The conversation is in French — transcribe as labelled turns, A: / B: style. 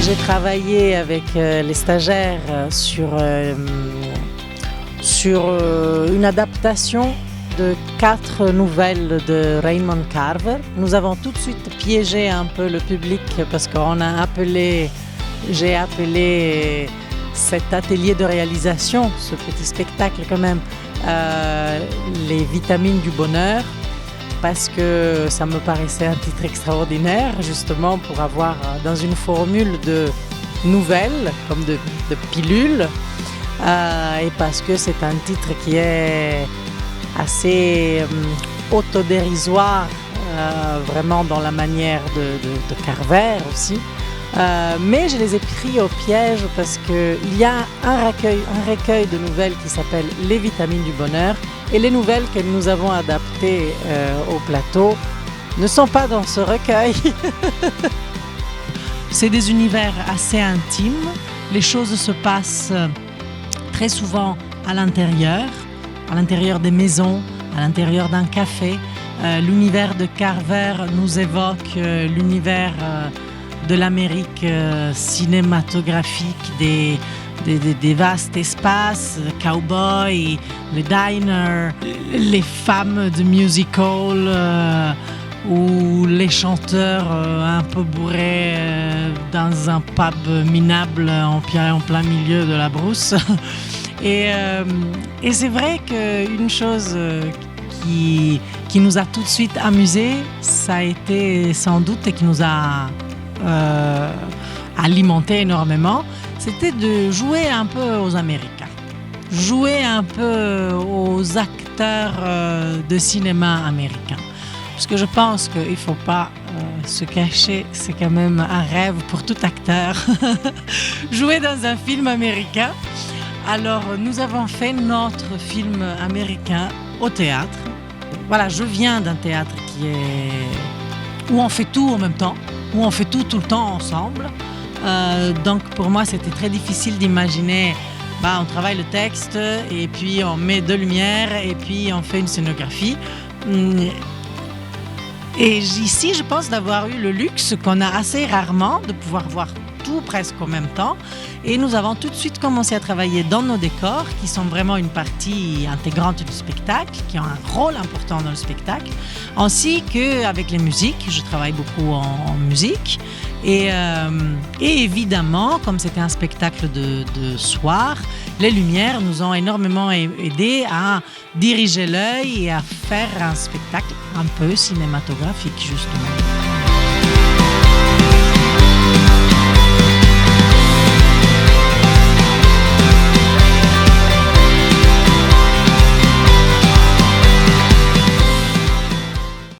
A: J'ai travaillé avec les stagiaires sur une adaptation de 4 nouvelles de Raymond Carver. Nous avons tout de suite piégé un peu le public parce j'ai appelé cet atelier de réalisation, ce petit spectacle quand même, les vitamines du bonheur, parce que ça me paraissait un titre extraordinaire, justement pour avoir dans une formule de nouvelles, comme de pilules, et parce que c'est un titre qui est assez autodérisoire, vraiment dans la manière de Carver aussi. Mais je les ai pris au piège parce qu'il y a un recueil de nouvelles qui s'appelle Les vitamines du bonheur, et les nouvelles que nous avons adaptées au plateau ne sont pas dans ce recueil. C'est des univers assez intimes, les choses se passent très souvent à l'intérieur des maisons, à l'intérieur d'un café. L'univers de Carver nous évoque l'univers de l'Amérique cinématographique, des vastes espaces, cow-boys, les diners, les femmes de musical ou les chanteurs un peu bourrés dans un pub minable en plein milieu de la brousse. Et c'est vrai qu'une chose qui nous a tout de suite amusés, ça a été sans doute et qui nous a alimenté énormément, c'était de jouer un peu aux Américains, jouer un peu aux acteurs de cinéma américain. Parce que je pense qu'il ne faut pas se cacher, c'est quand même un rêve pour tout acteur, jouer dans un film américain. Alors nous avons fait notre film américain au théâtre. Voilà, je viens d'un théâtre où on fait tout en même temps, où on fait tout le temps ensemble. Donc pour moi c'était très difficile d'imaginer, on travaille le texte et puis on met de lumière et puis on fait une scénographie. Et ici je pense d'avoir eu le luxe qu'on a assez rarement de pouvoir voir tout presque en même temps, et nous avons tout de suite commencé à travailler dans nos décors qui sont vraiment une partie intégrante du spectacle, qui ont un rôle important dans le spectacle, ainsi qu'avec les musiques. Je travaille beaucoup en musique et évidemment, comme c'était un spectacle de soir, les lumières nous ont énormément aidé à diriger l'œil et à faire un spectacle un peu cinématographique justement.